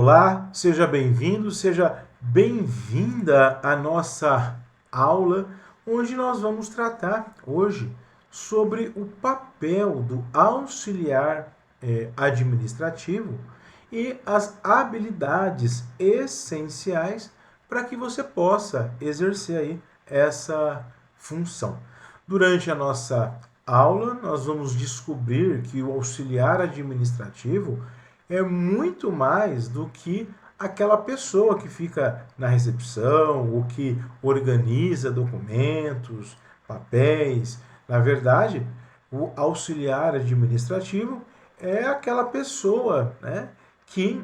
Olá, seja bem-vindo, seja bem-vinda à nossa aula, onde nós vamos tratar hoje sobre o papel do auxiliar administrativo e as habilidades essenciais para que você possa exercer aí essa função. Durante a nossa aula, nós vamos descobrir que o auxiliar administrativo é muito mais do que aquela pessoa que fica na recepção, ou que organiza documentos, papéis. Na verdade, o auxiliar administrativo é aquela pessoa, né, que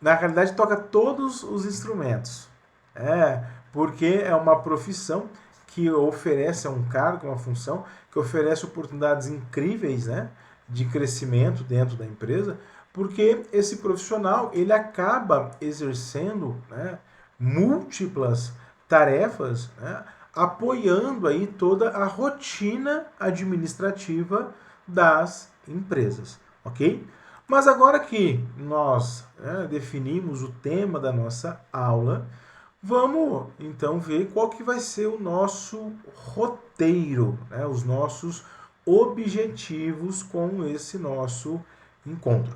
na realidade toca todos os instrumentos. Porque é uma profissão que oferece, é um cargo, uma função que oferece oportunidades incríveis, né, de crescimento dentro da empresa, porque esse profissional ele acaba exercendo, né, múltiplas tarefas, né, apoiando aí toda a rotina administrativa das empresas, ok? Mas agora que nós definimos o tema da nossa aula, vamos então ver qual que vai ser o nosso roteiro, né, os nossos objetivos com esse nosso encontro.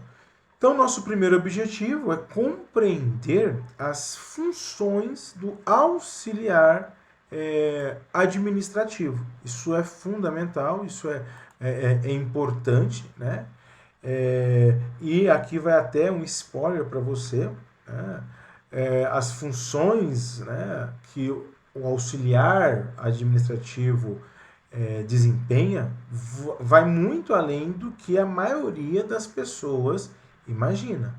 Então, nosso primeiro objetivo é compreender as funções do auxiliar administrativo. Isso é fundamental, isso é importante, né? E aqui vai até um spoiler para você, né? As funções, né, que o auxiliar administrativo desempenha vai muito além do que a maioria das pessoas imagina.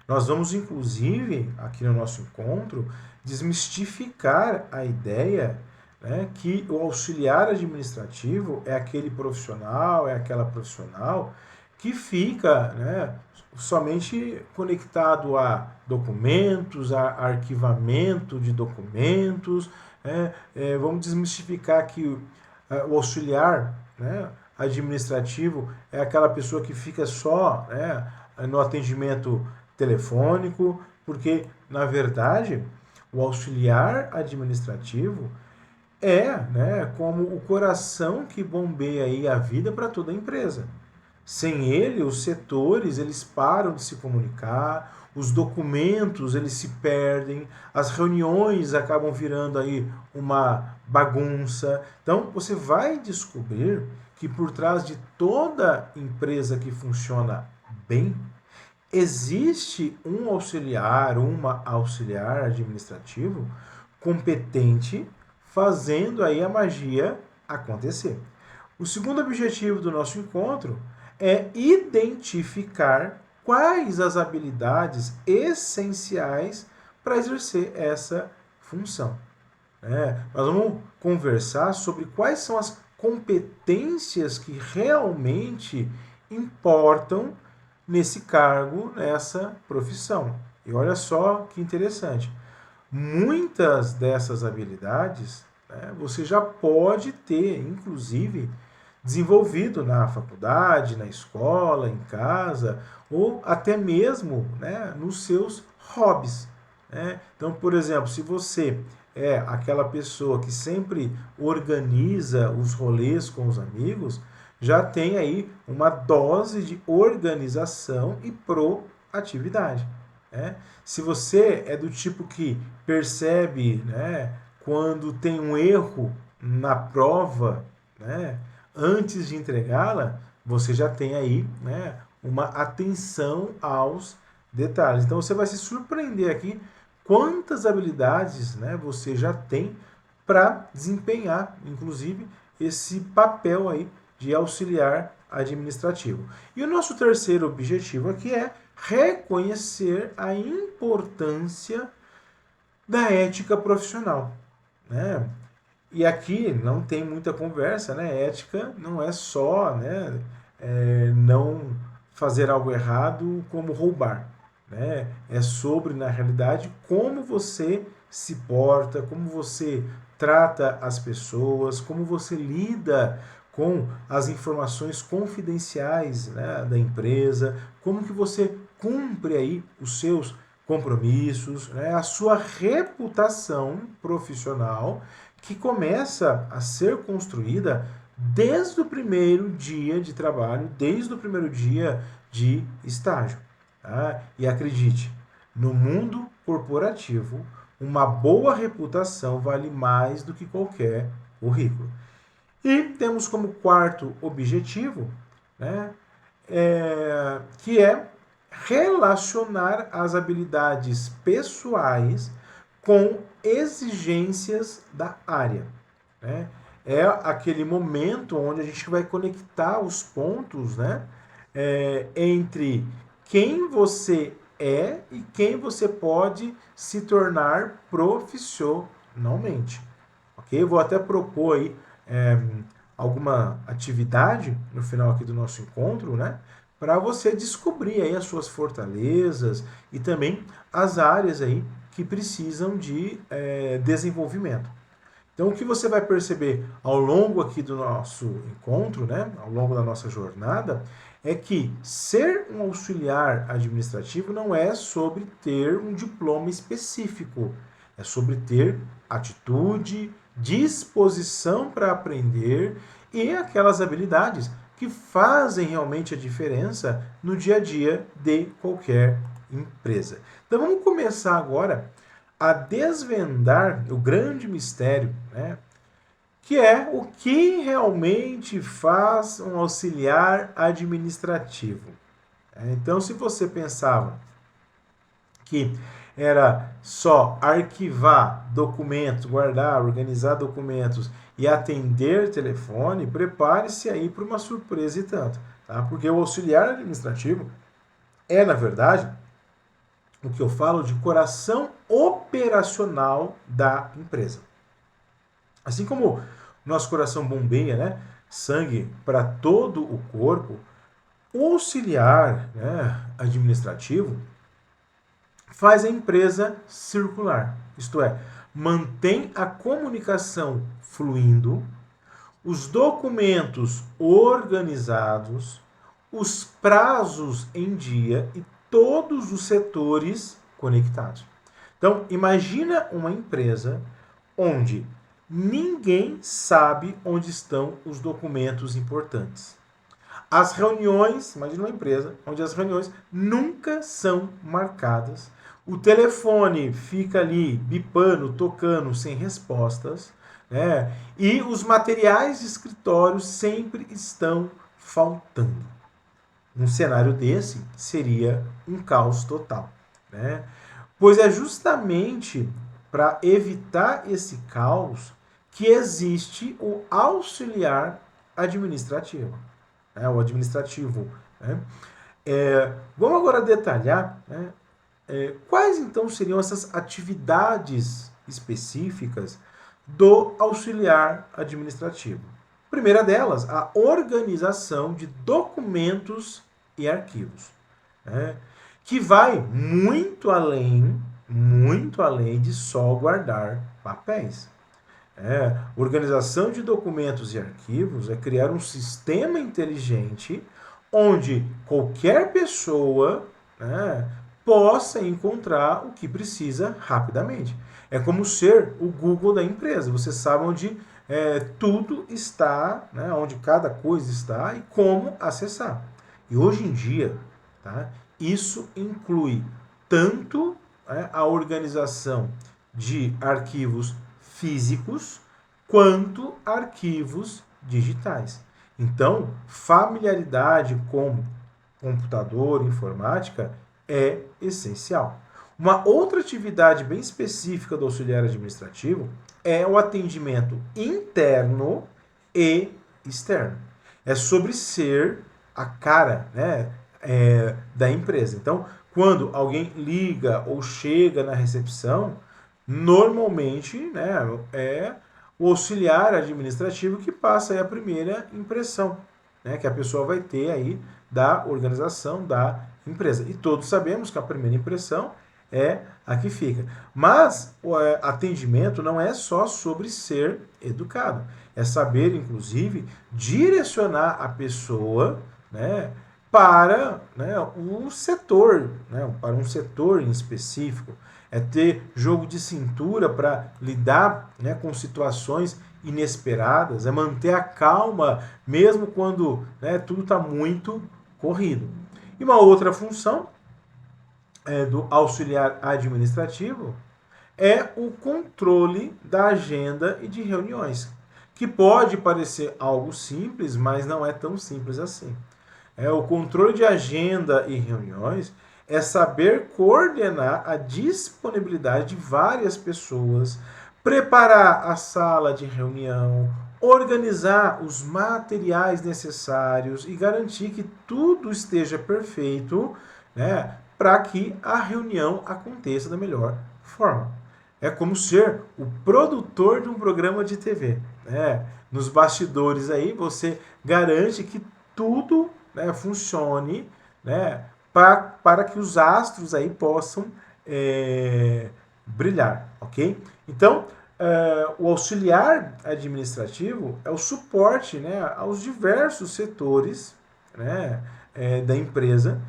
Nós vamos, inclusive, aqui no nosso encontro, desmistificar a ideia, né, que o auxiliar administrativo é aquele profissional, é aquela profissional que fica, né, somente conectado a documentos, a arquivamento de documentos. Vamos desmistificar que o auxiliar, né, administrativo é aquela pessoa que fica só, né, no atendimento telefônico, porque, na verdade, o auxiliar administrativo né, como o coração que bombeia aí a vida para toda a empresa. Sem ele, os setores eles param de se comunicar, os documentos eles se perdem, as reuniões acabam virando aí uma bagunça. Então, você vai descobrir que por trás de toda empresa que funciona bem, existe um auxiliar, uma auxiliar administrativo competente fazendo aí a magia acontecer. O segundo objetivo do nosso encontro é identificar quais as habilidades essenciais para exercer essa função. Nós vamos conversar sobre quais são as competências que realmente importam nesse cargo, nessa profissão. E olha só que interessante. Muitas dessas habilidades, né, você já pode ter, inclusive, desenvolvido na faculdade, na escola, em casa, ou até mesmo, né, nos seus hobbies. Né? Então, por exemplo, se você é aquela pessoa que sempre organiza os rolês com os amigos, já tem aí uma dose de organização e proatividade. Né? Se você é do tipo que percebe, né, quando tem um erro na prova, né, antes de entregá-la, você já tem aí, né, uma atenção aos detalhes. Então você vai se surpreender aqui quantas habilidades, né, você já tem para desempenhar, inclusive, esse papel aí de auxiliar administrativo. E o nosso terceiro objetivo aqui é reconhecer a importância da ética profissional. Né? E aqui não tem muita conversa, né? Ética não é só, né, não fazer algo errado como roubar. Né? É sobre, na realidade, como você se porta, como você trata as pessoas, como você lida com as informações confidenciais, né, da empresa, como que você cumpre aí os seus compromissos, né, a sua reputação profissional que começa a ser construída desde o primeiro dia de trabalho, desde o primeiro dia de estágio. Tá? E acredite, no mundo corporativo, uma boa reputação vale mais do que qualquer currículo. E temos como quarto objetivo, né, que é relacionar as habilidades pessoais com exigências da área. Né? É aquele momento onde a gente vai conectar os pontos, né, entre quem você é e quem você pode se tornar profissionalmente. Ok? Eu vou até propor aí alguma atividade no final aqui do nosso encontro, né? Para você descobrir aí as suas fortalezas e também as áreas aí que precisam de desenvolvimento. Então, o que você vai perceber ao longo aqui do nosso encontro, né, ao longo da nossa jornada, é que ser um auxiliar administrativo não é sobre ter um diploma específico, é sobre ter atitude, disposição para aprender e aquelas habilidades que fazem realmente a diferença no dia a dia de qualquer empresa. Então, vamos começar agora a desvendar o grande mistério, né, que é o que realmente faz um auxiliar administrativo. Então, se você pensava que era só arquivar documentos, guardar, organizar documentos e atender telefone, prepare-se aí para uma surpresa e tanto. Tá? Porque o auxiliar administrativo é, na verdade, o que eu falo de coração operacional da empresa. Assim como o nosso coração bombeia, né, sangue para todo o corpo, o auxiliar, né, administrativo faz a empresa circular. Isto é, mantém a comunicação fluindo, os documentos organizados, os prazos em dia e todos os setores conectados. Então, imagina uma empresa onde ninguém sabe onde estão os documentos importantes. As reuniões, imagina uma empresa onde as reuniões nunca são marcadas. O telefone fica ali bipando, tocando, sem respostas, né? E os materiais de escritório sempre estão faltando. Um cenário desse seria um caos total, né? Pois é justamente para evitar esse caos que existe o auxiliar administrativo, né? O administrativo. Né? Vamos agora detalhar, né? Quais então seriam essas atividades específicas do auxiliar administrativo. Primeira delas, a organização de documentos e arquivos, né? Que vai muito além de só guardar papéis. Organização de documentos e arquivos é criar um sistema inteligente onde qualquer pessoa, né, possa encontrar o que precisa rapidamente. É como ser o Google da empresa. Você sabe onde tudo está, né, onde cada coisa está e como acessar. E hoje em dia, tá, isso inclui tanto a organização de arquivos físicos quanto arquivos digitais. Então, familiaridade com computador, informática é essencial. Uma outra atividade bem específica do auxiliar administrativo é o atendimento interno e externo. É sobre ser a cara, né, da empresa. Então, quando alguém liga ou chega na recepção, normalmente, né, é o auxiliar administrativo que passa aí a primeira impressão, né, que a pessoa vai ter aí da organização da empresa. E todos sabemos que a primeira impressão é a que fica. Mas o atendimento não é só sobre ser educado. é saber, inclusive, direcionar a pessoa, né, para, né, um setor, né, para um setor em específico. É ter jogo de cintura para lidar, né, com situações inesperadas, é manter a calma mesmo quando, né, tudo está muito corrido. E uma outra função do auxiliar administrativo é o controle da agenda e de reuniões, que pode parecer algo simples, mas não é tão simples assim. O controle de agenda e reuniões é saber coordenar a disponibilidade de várias pessoas, preparar a sala de reunião, organizar os materiais necessários e garantir que tudo esteja perfeito, né, para que a reunião aconteça da melhor forma. É como ser o produtor de um programa de TV. Né? Nos bastidores aí, você garante que tudo, né, funcione, né, para que os astros aí possam brilhar, ok? Então, o auxiliar administrativo é o suporte, né, aos diversos setores, né, da empresa.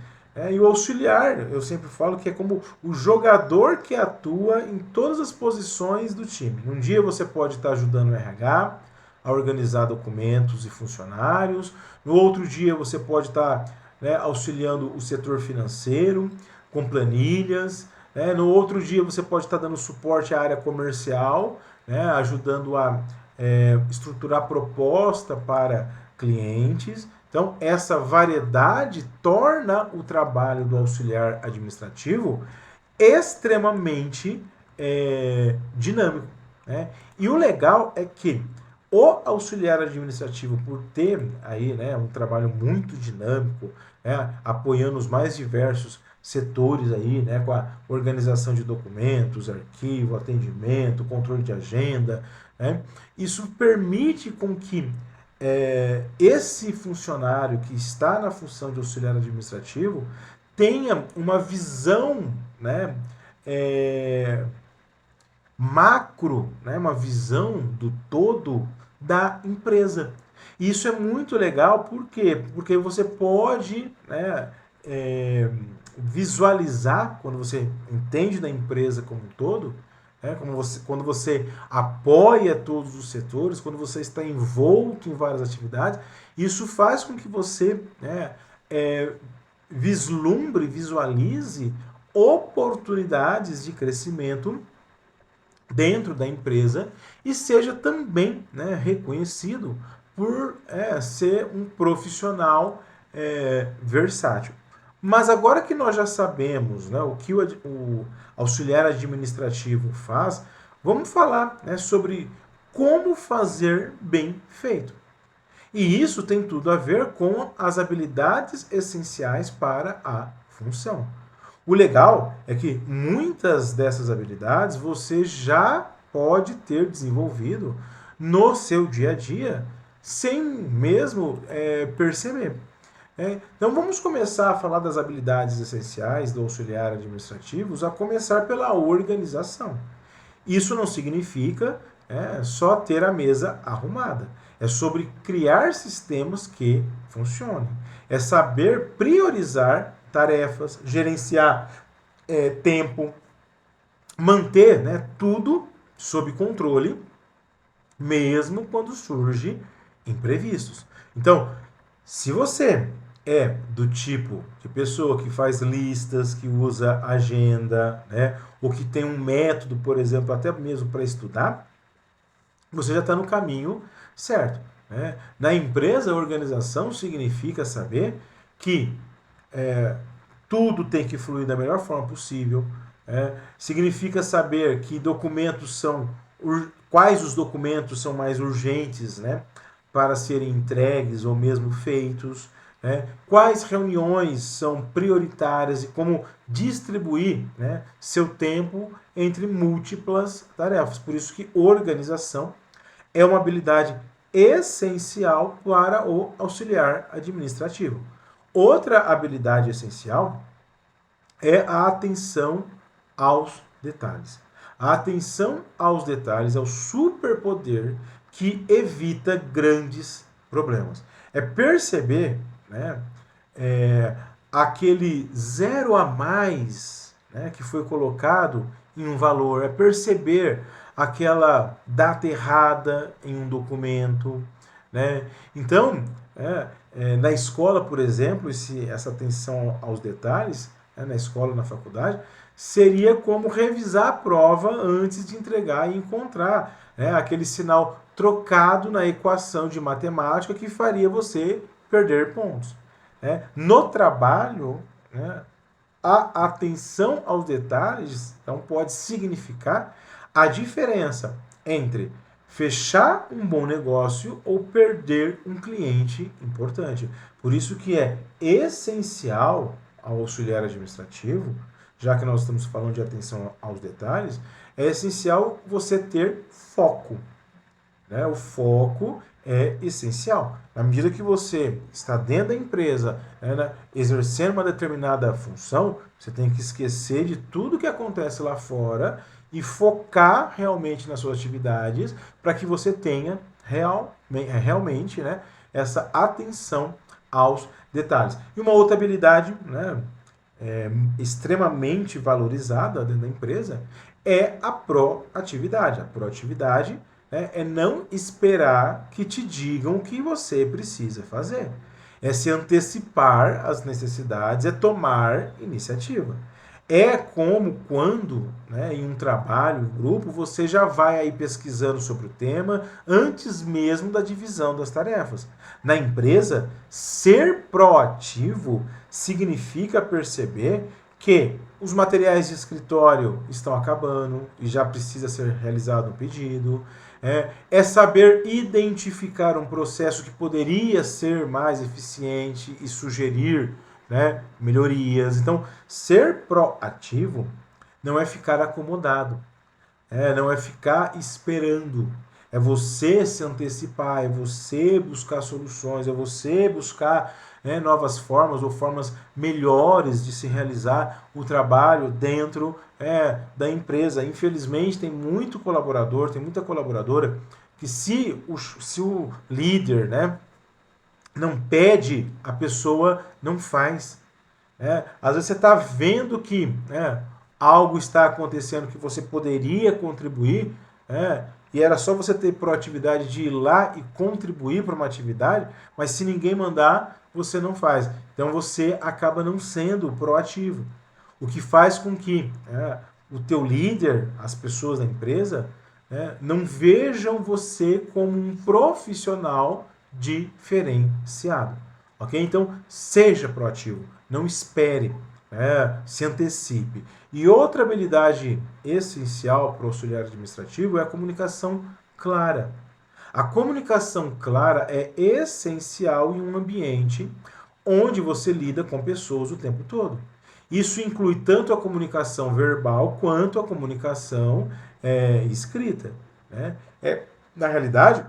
E o auxiliar, eu sempre falo que é como o jogador que atua em todas as posições do time. Um dia você pode estar ajudando o RH a organizar documentos e funcionários. No outro dia você pode estar, né, auxiliando o setor financeiro com planilhas. Né? No outro dia você pode estar dando suporte à área comercial, né, ajudando a estruturar proposta para clientes. Então, essa variedade torna o trabalho do auxiliar administrativo extremamente dinâmico. Né? E o legal é que o auxiliar administrativo, por ter aí, né, um trabalho muito dinâmico, né, apoiando os mais diversos setores aí, né, com a organização de documentos, arquivo, atendimento, controle de agenda, né, isso permite com que esse funcionário que está na função de auxiliar administrativo tenha uma visão, né, macro, né, uma visão do todo da empresa. E isso é muito legal, por quê? Porque você pode, né, visualizar, quando você entende da empresa como um todo, quando você apoia todos os setores, quando você está envolto em várias atividades, isso faz com que você, né, visualize oportunidades de crescimento dentro da empresa e seja também, né, reconhecido por ser um profissional versátil. Mas agora que nós já sabemos, né, o que o auxiliar administrativo faz, vamos falar, né, sobre como fazer bem feito. E isso tem tudo a ver com as habilidades essenciais para a função. O legal é que muitas dessas habilidades você já pode ter desenvolvido no seu dia a dia sem mesmo perceber. Então vamos começar a falar das habilidades essenciais do auxiliar administrativo, a começar pela organização. Isso não significa só ter a mesa arrumada. É sobre criar sistemas que funcionem. É saber priorizar tarefas, gerenciar tempo, manter, né, tudo sob controle, mesmo quando surge imprevistos. Então, se você é do tipo de pessoa que faz listas, que usa agenda, né, ou que tem um método, por exemplo, até mesmo para estudar, você já está no caminho certo. Né? Na empresa, a organização significa saber que tudo tem que fluir da melhor forma possível. Significa saber que documentos são quais os documentos são mais urgentes, né, para serem entregues ou mesmo feitos, né, quais reuniões são prioritárias e como distribuir, né, seu tempo entre múltiplas tarefas. Por isso que organização é uma habilidade essencial para o auxiliar administrativo. Outra habilidade essencial é a atenção aos detalhes. A atenção aos detalhes é o superpoder que evita grandes problemas. É perceber, né, aquele zero a mais, né, que foi colocado em um valor, é perceber aquela data errada em um documento, né? Então, na escola, por exemplo, essa atenção aos detalhes, né, na escola, na faculdade, seria como revisar a prova antes de entregar e encontrar, né, aquele sinal trocado na equação de matemática que faria você perder pontos. Né? No trabalho, né, a atenção aos detalhes então, pode significar a diferença entre fechar um bom negócio ou perder um cliente importante. Por isso que é essencial ao auxiliar administrativo, já que nós estamos falando de atenção aos detalhes, é essencial você ter foco. Né? O foco é essencial. Na medida que você está dentro da empresa, né, exercendo uma determinada função, você tem que esquecer de tudo que acontece lá fora e focar realmente nas suas atividades para que você tenha realmente, né, essa atenção aos detalhes. E uma outra habilidade, né, extremamente valorizada dentro da empresa é a proatividade. A proatividade é não esperar que te digam o que você precisa fazer. É se antecipar às necessidades, é tomar iniciativa. É como quando, né, em um trabalho, em grupo, você já vai aí pesquisando sobre o tema antes mesmo da divisão das tarefas. Na empresa, ser proativo significa perceber que os materiais de escritório estão acabando e já precisa ser realizado um pedido. É saber identificar um processo que poderia ser mais eficiente e sugerir, né, melhorias. Então, ser proativo não é ficar acomodado, não é ficar esperando. É você se antecipar, é você buscar soluções, é você buscar, né, novas formas ou formas melhores de se realizar o trabalho dentro da empresa. Infelizmente, tem muito colaborador, tem muita colaboradora que se o líder, né, não pede, a pessoa não faz. Às vezes você está vendo que algo está acontecendo que você poderia contribuir, e era só você ter proatividade de ir lá e contribuir para uma atividade, mas se ninguém mandar, você não faz. Então você acaba não sendo proativo. O que faz com que o teu líder, as pessoas da empresa, não vejam você como um profissional diferenciado. Ok? Então, seja proativo. Não espere. Se antecipe. E outra habilidade essencial para o auxiliar administrativo é a comunicação clara. A comunicação clara é essencial em um ambiente onde você lida com pessoas o tempo todo. Isso inclui tanto a comunicação verbal quanto a comunicação escrita. Né? Na realidade,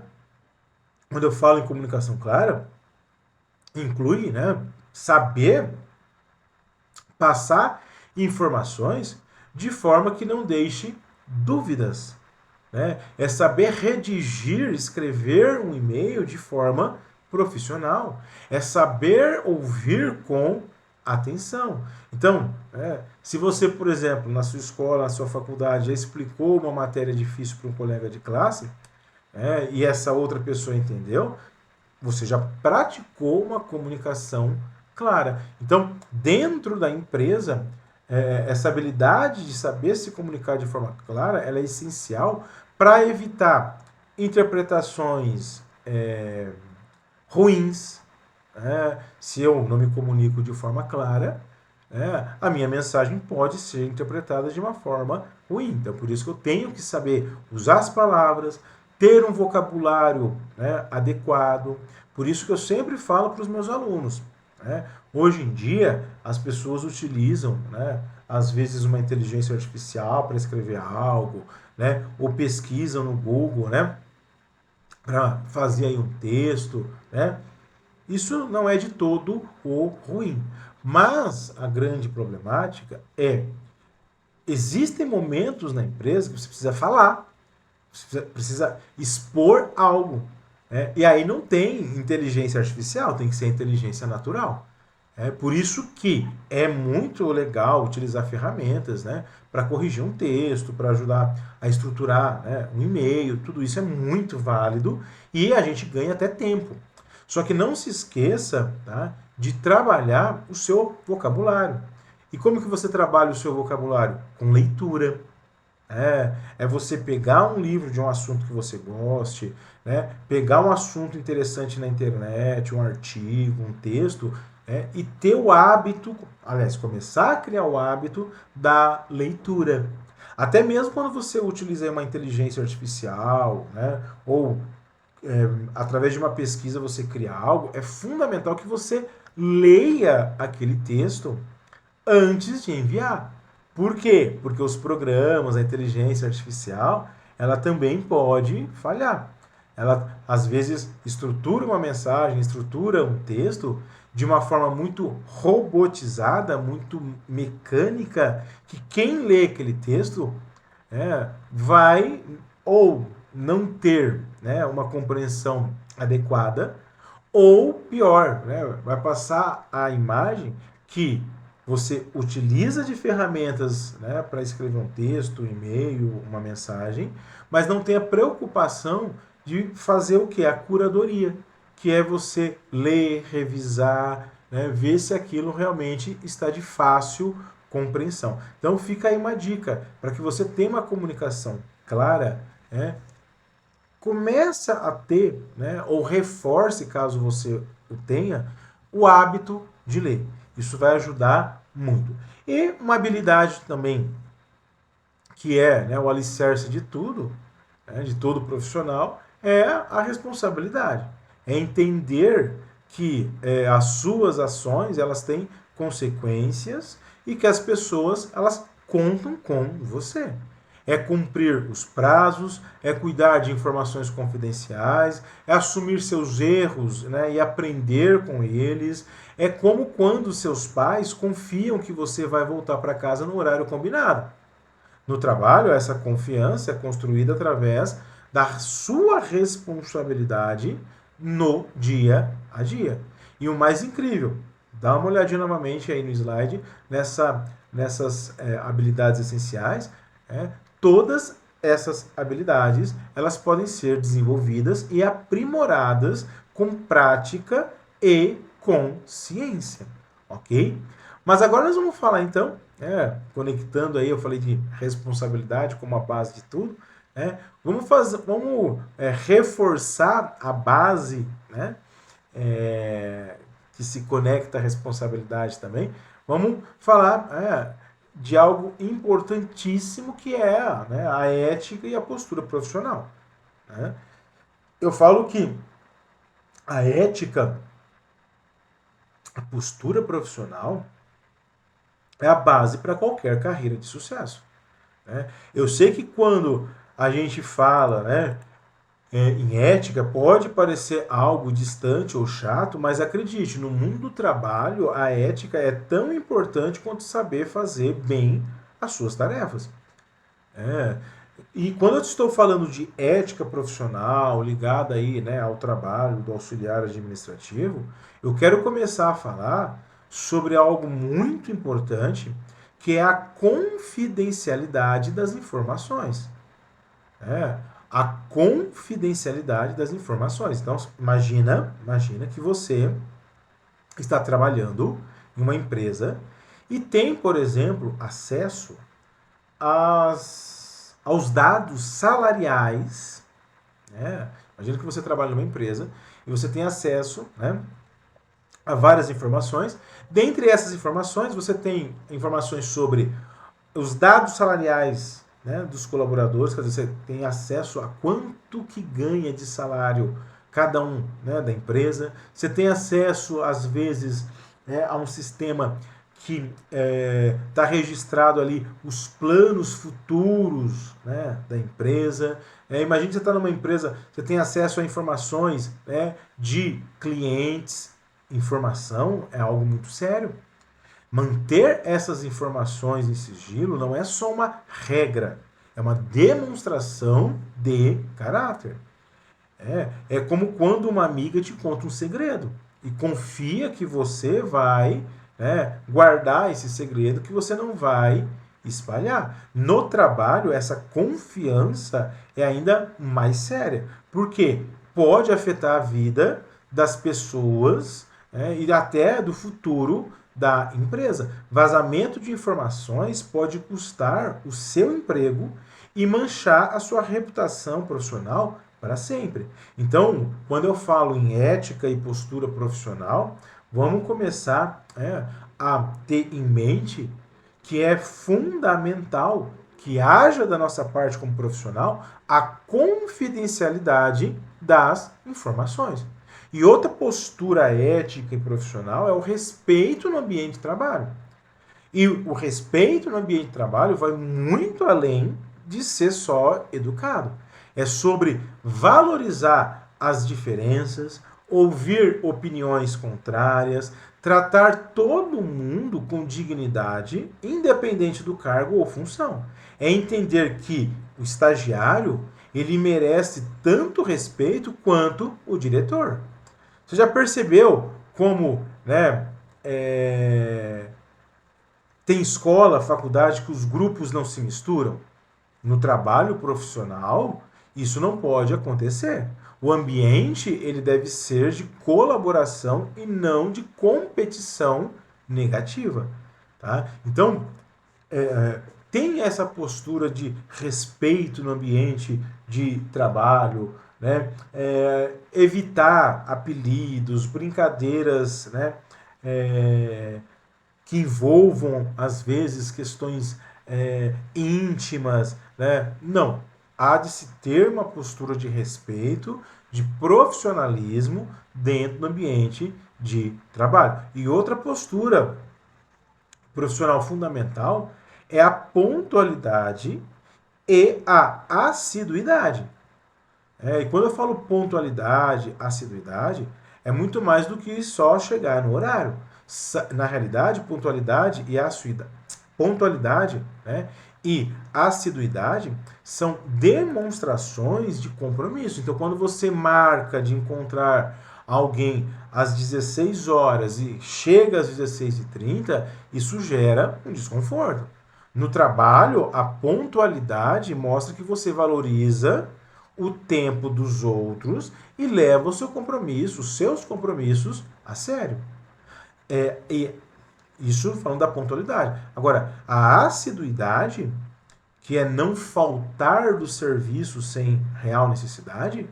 quando eu falo em comunicação clara, inclui, né, saber passar informações de forma que não deixe dúvidas. Né? É saber redigir, escrever um e-mail de forma profissional. É saber ouvir com atenção. Então, se você, por exemplo, na sua escola, na sua faculdade, já explicou uma matéria difícil para um colega de classe, e essa outra pessoa entendeu, você já praticou uma comunicação clara. Então, dentro da empresa, essa habilidade de saber se comunicar de forma clara, ela é essencial para evitar interpretações ruins. Se eu não me comunico de forma clara, a minha mensagem pode ser interpretada de uma forma ruim. Então, por isso que eu tenho que saber usar as palavras, ter um vocabulário adequado. Por isso que eu sempre falo para os meus alunos. Hoje em dia, as pessoas utilizam, às vezes, uma inteligência artificial para escrever algo, ou pesquisam no Google, para fazer aí um texto. Isso não é de todo o ruim. Mas a grande problemática existem momentos na empresa que você precisa falar. precisa expor algo. Né? E aí não tem inteligência artificial, tem que ser inteligência natural. É por isso que é muito legal utilizar ferramentas, né, para corrigir um texto, para ajudar a estruturar, né, um e-mail, tudo isso é muito válido e a gente ganha até tempo. Só que não se esqueça, tá, de trabalhar o seu vocabulário. E como que você trabalha o seu vocabulário? Com leitura. É você pegar um livro de um assunto que você goste, né? Pegar um assunto interessante na internet, um artigo, um texto, e ter o hábito, aliás, começar a criar o hábito da leitura. Até mesmo quando você utiliza uma inteligência artificial, né? Ou através de uma pesquisa você cria algo, é fundamental que você leia aquele texto antes de enviar. Por quê? Porque os programas, a inteligência artificial, ela também pode falhar. Ela, às vezes, estrutura uma mensagem, estrutura um texto de uma forma muito robotizada, muito mecânica, que quem lê aquele texto vai ou não ter, né, uma compreensão adequada, ou pior, né, vai passar a imagem que você utiliza de ferramentas, né, para escrever um texto, um e-mail, uma mensagem, mas não tem a preocupação de fazer o que? A curadoria, que é você ler, revisar, né, ver se aquilo realmente está de fácil compreensão. Então fica aí uma dica para que você tenha uma comunicação clara, né, começa a ter, né, ou reforce, caso você o tenha, o hábito de ler. Isso vai ajudar muito. E uma habilidade também que é, né, o alicerce de tudo, né, de todo profissional, é a responsabilidade. É entender que as suas ações elas têm consequências e que as pessoas elas contam com você. É cumprir os prazos, é cuidar de informações confidenciais, é assumir seus erros, né, e aprender com eles. É como quando seus pais confiam que você vai voltar para casa no horário combinado. No trabalho, essa confiança é construída através da sua responsabilidade no dia a dia. E o mais incrível, dá uma olhadinha novamente aí no slide, nessas habilidades essenciais. Todas essas habilidades elas podem ser desenvolvidas e aprimoradas com prática e com ciência, ok? Mas agora nós vamos falar então, conectando aí, eu falei de responsabilidade como a base de tudo, vamos reforçar a base, né, que se conecta à responsabilidade também. Vamos falar de algo importantíssimo que é, né, a ética e a postura profissional. Né? Eu falo que a ética, a postura profissional é a base para qualquer carreira de sucesso. Né? Eu sei que quando a gente fala, né, em ética, pode parecer algo distante ou chato, mas acredite, no mundo do trabalho, a ética é tão importante quanto saber fazer bem as suas tarefas. E quando eu estou falando de ética profissional, ligada aí, né, ao trabalho do auxiliar administrativo, eu quero começar a falar sobre algo muito importante, que é a confidencialidade das informações. A confidencialidade das informações. Então, imagina que você está trabalhando em uma empresa e tem, por exemplo, acesso aos dados salariais. Imagina que você trabalha numa empresa e você tem acesso, né, a várias informações. Dentre essas informações, você tem informações sobre os dados salariais, né, dos colaboradores, quer dizer, você tem acesso a quanto que ganha de salário cada um, né, da empresa. Você tem acesso, às vezes, a um sistema que está registrado ali os planos futuros, né, da empresa. Imagine que você está numa empresa, você tem acesso a informações, né, de clientes. Informação é algo muito sério. Manter essas informações em sigilo não é só uma regra, é uma demonstração de caráter. É como quando uma amiga te conta um segredo e confia que você vai, né, guardar esse segredo, que você não vai espalhar. No trabalho, essa confiança é ainda mais séria, porque pode afetar a vida das pessoas, né, e até do futuro da empresa. Vazamento de informações pode custar o seu emprego e manchar a sua reputação profissional para sempre. Então, quando eu falo em ética e postura profissional, vamos começar a ter em mente que é fundamental que haja da nossa parte como profissional a confidencialidade das informações. E outra postura ética e profissional é o respeito no ambiente de trabalho. E o respeito no ambiente de trabalho vai muito além de ser só educado. É sobre valorizar as diferenças, ouvir opiniões contrárias, tratar todo mundo com dignidade, independente do cargo ou função. É entender que o estagiário, ele merece tanto respeito quanto o diretor. Você já percebeu como, né, tem escola, faculdade que os grupos não se misturam? No trabalho profissional, isso não pode acontecer. O ambiente ele deve ser de colaboração e não de competição negativa. Tá? Então, tem essa postura de respeito no ambiente de trabalho, né? Evitar apelidos, brincadeiras, né? Que envolvam, às vezes, questões íntimas, né? Não. Há de se ter uma postura de respeito, de profissionalismo dentro do ambiente de trabalho. E outra postura profissional fundamental é a pontualidade e a assiduidade. E quando eu falo pontualidade, assiduidade, é muito mais do que só chegar no horário. Na realidade, pontualidade, né, e assiduidade são demonstrações de compromisso. Então, quando você marca de encontrar alguém às 16 horas e chega às 16h30, isso gera um desconforto. No trabalho, a pontualidade mostra que você valoriza o tempo dos outros e leva o seu compromisso, os seus compromissos a sério. E isso falando da pontualidade. Agora, a assiduidade, que é não faltar do serviço sem real necessidade,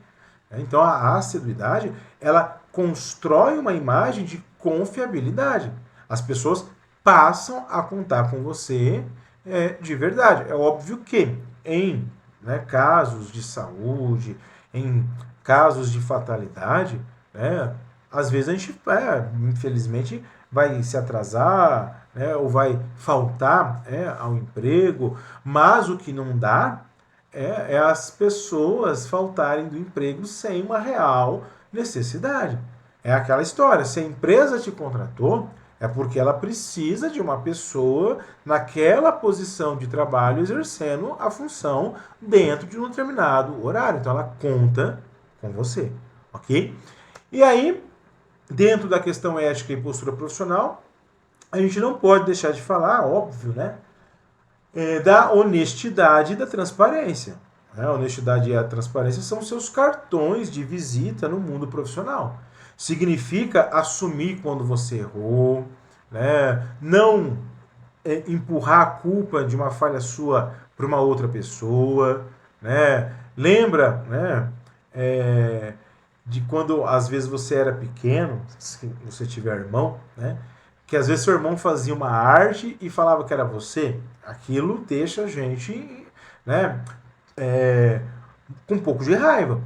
então a assiduidade, ela constrói uma imagem de confiabilidade. As pessoas passam a contar com você de verdade. É óbvio que em casos de saúde, em casos de fatalidade, às vezes a gente, infelizmente, vai se atrasar, ou vai faltar ao emprego, mas o que não dá é as pessoas faltarem do emprego sem uma real necessidade. É aquela história, se a empresa te contratou, é porque ela precisa de uma pessoa naquela posição de trabalho exercendo a função dentro de um determinado horário. Então ela conta com você, ok? E aí, dentro da questão ética e postura profissional, a gente não pode deixar de falar, óbvio, né? Da honestidade e da transparência. A honestidade e a transparência são seus cartões de visita no mundo profissional. Significa assumir quando você errou, né? Não empurrar a culpa de uma falha sua para uma outra pessoa, né? Lembra, né? De quando às vezes você era pequeno, se você tiver irmão, né? Que às vezes seu irmão fazia uma arte e falava que era você. Aquilo deixa a gente, né, com um pouco de raiva,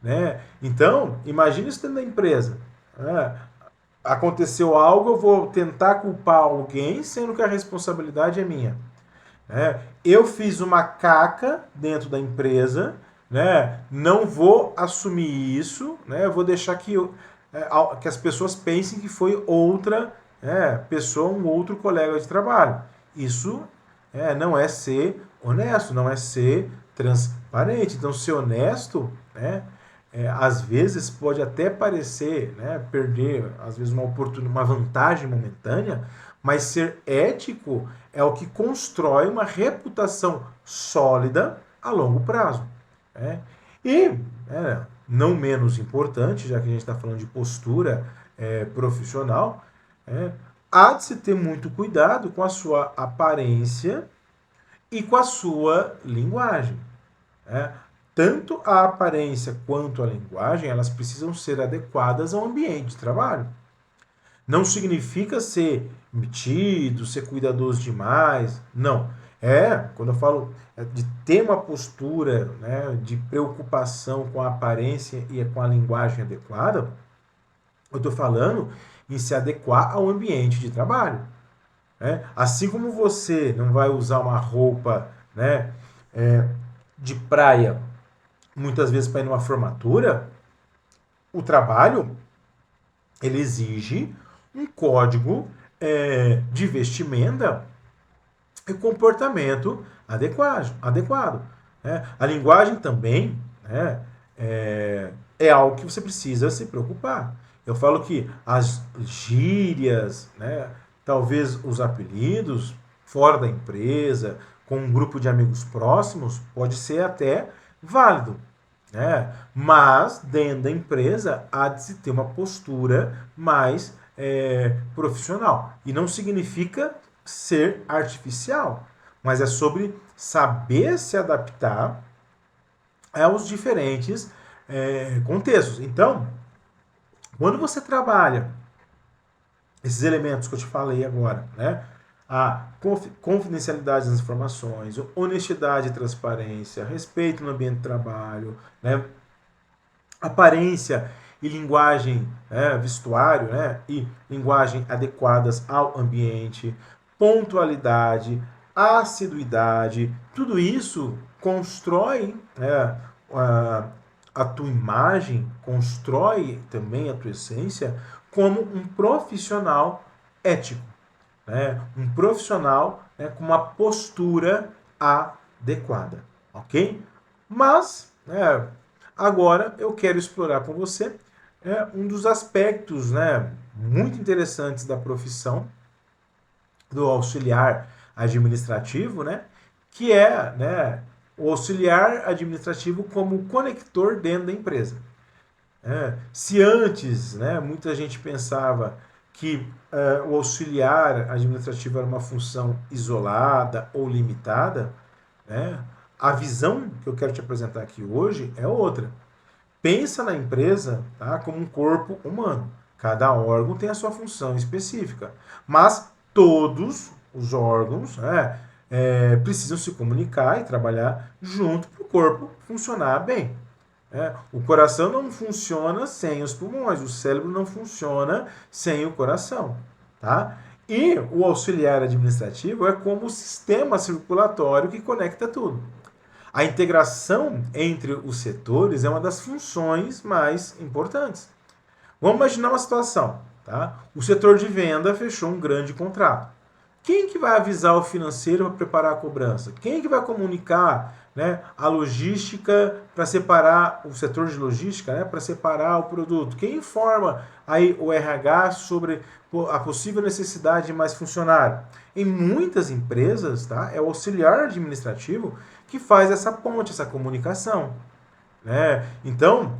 né? Então, imagine isso dentro da empresa. Aconteceu algo, eu vou tentar culpar alguém, sendo que a responsabilidade é minha. Eu fiz uma caca dentro da empresa, né? Não vou assumir isso, né? Eu vou deixar que as pessoas pensem que foi outra pessoa, um outro colega de trabalho. Isso não é ser honesto, não é ser transparente. Então, ser honesto, né, às vezes pode até parecer, né, perder, às vezes, uma vantagem momentânea, mas ser ético é o que constrói uma reputação sólida a longo prazo. Né? E, não menos importante, já que a gente está falando de postura profissional, há de se ter muito cuidado com a sua aparência e com a sua linguagem. Né? Tanto a aparência quanto a linguagem, elas precisam ser adequadas ao ambiente de trabalho. Não significa ser metido, ser cuidadoso demais, não. Quando eu falo de ter uma postura, né, de preocupação com a aparência e com a linguagem adequada, eu estou falando em se adequar ao ambiente de trabalho. Né? Assim como você não vai usar uma roupa, né, de praia muitas vezes para ir numa formatura, o trabalho ele exige um código de vestimenta e comportamento adequado. Né? A linguagem também, né, é algo que você precisa se preocupar. Eu falo que as gírias, né, talvez os apelidos, fora da empresa, com um grupo de amigos próximos, pode ser até válido. Né? Mas dentro da empresa há de se ter uma postura mais profissional. E não significa ser artificial, mas é sobre saber se adaptar aos diferentes contextos. Então, quando você trabalha esses elementos que eu te falei agora, né? A confidencialidade das informações, honestidade e transparência, respeito no ambiente de trabalho, né? Aparência e linguagem, vestuário, né? E linguagem adequadas ao ambiente, pontualidade, assiduidade, tudo isso constrói a tua imagem, constrói também a tua essência como um profissional ético. Né? Um profissional, né, com uma postura adequada. Ok? Mas, agora eu quero explorar com você um dos aspectos, né, muito interessantes da profissão do auxiliar administrativo, né, que é, né, o auxiliar administrativo como conector dentro da empresa. Se antes, né, muita gente pensava que o auxiliar administrativo era uma função isolada ou limitada, né, a visão que eu quero te apresentar aqui hoje é outra. Pensa na empresa, tá, como um corpo humano. Cada órgão tem a sua função específica, mas todos os órgãos precisam se comunicar e trabalhar junto para o corpo funcionar bem. O coração não funciona sem os pulmões, o cérebro não funciona sem o coração. Tá? E o auxiliar administrativo é como o sistema circulatório que conecta tudo. A integração entre os setores é uma das funções mais importantes. Vamos imaginar uma situação. Tá? O setor de venda fechou um grande contrato. Quem que vai avisar o financeiro para preparar a cobrança? Quem que vai comunicar, né, a logística para separar o setor de logística, né, para separar o produto? Quem informa aí o RH sobre a possível necessidade de mais funcionário? Em muitas empresas, tá, é o auxiliar administrativo que faz essa ponte, essa comunicação. Né? Então,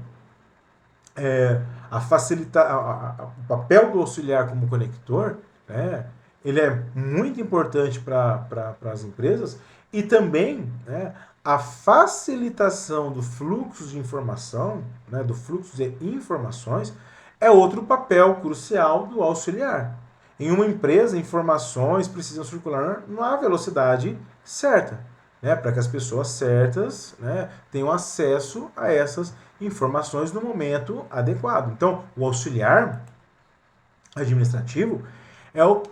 o papel do auxiliar como conector, né, ele é muito importante para as empresas e também, né, a facilitação do fluxo de informação, né, do fluxo de informações, é outro papel crucial do auxiliar. Em uma empresa, informações precisam circular na velocidade certa, né, para que as pessoas certas, né, tenham acesso a essas informações no momento adequado. Então, o auxiliar administrativo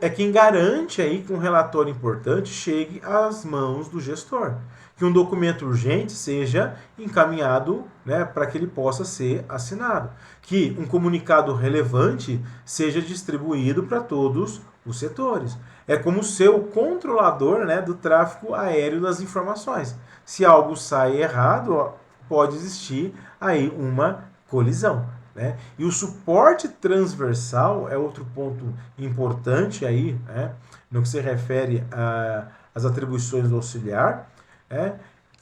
é quem garante aí que um relatório importante chegue às mãos do gestor, que um documento urgente seja encaminhado, né, para que ele possa ser assinado, que um comunicado relevante seja distribuído para todos os setores. É como ser o controlador, né, do tráfego aéreo das informações. Se algo sai errado, pode existir aí uma colisão. Né? E o suporte transversal é outro ponto importante aí, né, no que se refere às atribuições do auxiliar. Né?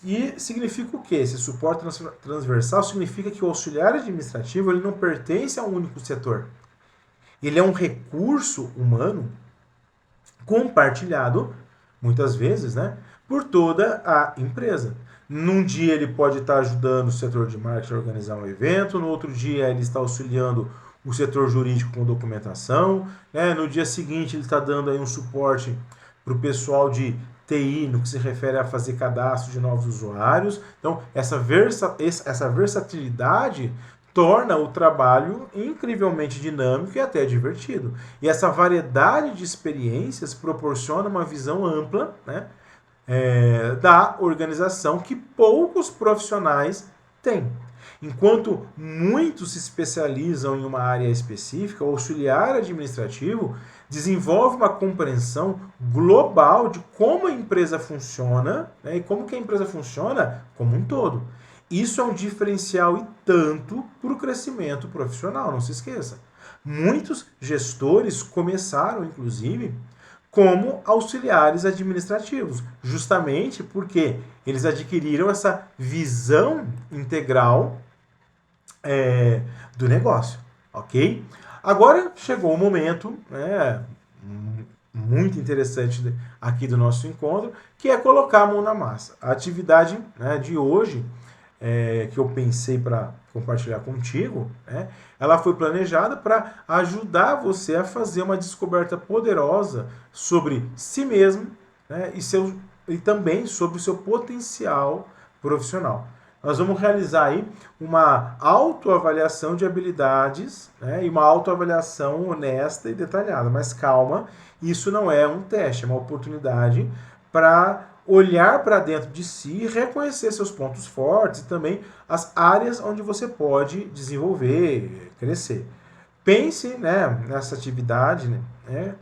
E significa o quê? Esse suporte transversal significa que o auxiliar administrativo ele não pertence a um único setor. Ele é um recurso humano compartilhado, muitas vezes, né, por toda a empresa. Num dia ele pode estar ajudando o setor de marketing a organizar um evento, no outro dia ele está auxiliando o setor jurídico com documentação, né? No dia seguinte ele está dando aí um suporte para o pessoal de TI no que se refere a fazer cadastro de novos usuários. Então, essa versatilidade torna o trabalho incrivelmente dinâmico e até divertido. E essa variedade de experiências proporciona uma visão ampla, né, da organização que poucos profissionais têm. Enquanto muitos se especializam em uma área específica, o auxiliar administrativo desenvolve uma compreensão global de como a empresa funciona, né, e como que a empresa funciona como um todo. Isso é um diferencial e tanto para o crescimento profissional, não se esqueça. Muitos gestores começaram, inclusive, como auxiliares administrativos, justamente porque eles adquiriram essa visão integral do negócio, ok? Agora chegou o momento, né, muito interessante aqui do nosso encontro, que é colocar a mão na massa. A atividade, né, de hoje, que eu pensei para compartilhar contigo, né, ela foi planejada para ajudar você a fazer uma descoberta poderosa sobre si mesmo, né, e também sobre o seu potencial profissional. Nós vamos realizar aí uma autoavaliação de habilidades, né, e uma autoavaliação honesta e detalhada. Mas calma, isso não é um teste, é uma oportunidade para olhar para dentro de si e reconhecer seus pontos fortes e também as áreas onde você pode desenvolver, crescer. Pense, né, nessa atividade, né,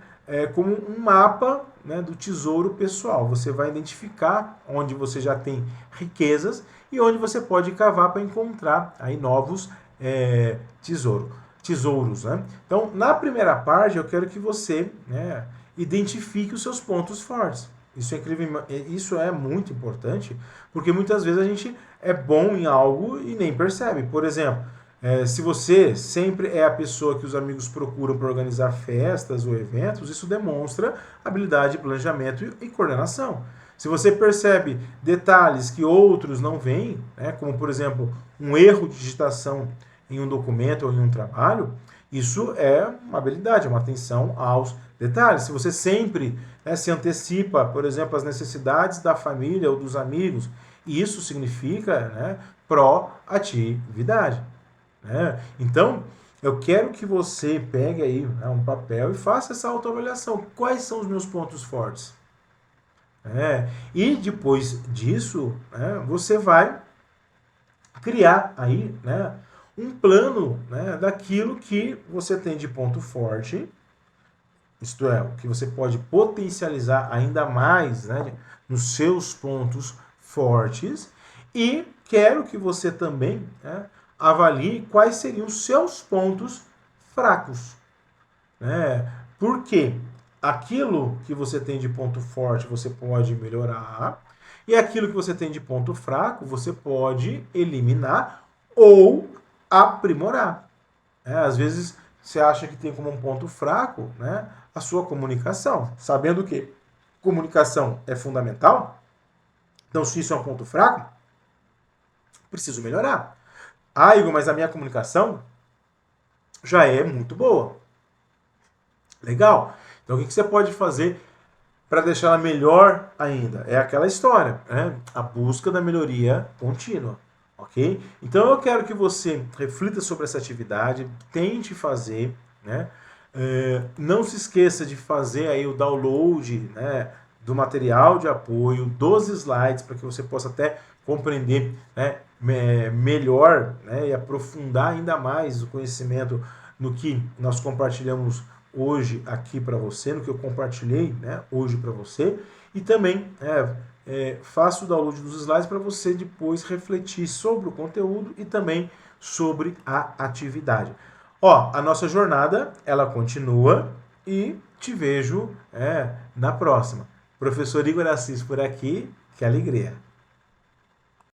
como um mapa, né, do tesouro pessoal. Você vai identificar onde você já tem riquezas e onde você pode cavar para encontrar aí novos tesouros. Né? Então, na primeira parte, eu quero que você, né, identifique os seus pontos fortes. Isso é incrível, isso é muito importante, porque muitas vezes a gente é bom em algo e nem percebe. Por exemplo, se você sempre é a pessoa que os amigos procuram para organizar festas ou eventos, isso demonstra habilidade de planejamento e coordenação. Se você percebe detalhes que outros não veem, né, como por exemplo um erro de digitação em um documento ou em um trabalho, isso é uma habilidade, uma atenção aos detalhes. Se você sempre, né, se antecipa, por exemplo, às necessidades da família ou dos amigos, isso significa, né, proatividade. Né? Então, eu quero que você pegue aí, né, um papel e faça essa autoavaliação. Quais são os meus pontos fortes? E depois disso, né, você vai criar aí, né, um plano, né, daquilo que você tem de ponto forte, isto é, o que você pode potencializar ainda mais, né, nos seus pontos fortes, e quero que você também, né, avalie quais seriam os seus pontos fracos. Né? Por quê? Aquilo que você tem de ponto forte você pode melhorar, e aquilo que você tem de ponto fraco você pode eliminar ou aprimorar. Às vezes você acha que tem como um ponto fraco, né, a sua comunicação, sabendo que comunicação é fundamental. Então, se isso é um ponto fraco, preciso melhorar. Igor, mas a minha comunicação já é muito boa. Legal. Então, o que você pode fazer para deixar ela melhor ainda? É aquela história, né? A busca da melhoria contínua. Ok? Então, eu quero que você reflita sobre essa atividade, tente fazer, né? Não se esqueça de fazer aí o download, né, do material de apoio, dos slides, para que você possa até compreender, né, melhor, né, e aprofundar ainda mais o conhecimento no que nós compartilhamos hoje aqui para você, no que eu compartilhei, né, hoje para você, e também faça o download dos slides para você depois refletir sobre o conteúdo e também sobre a atividade. Ó, a nossa jornada, ela continua e te vejo na próxima. Professor Igor Assis por aqui, que alegria!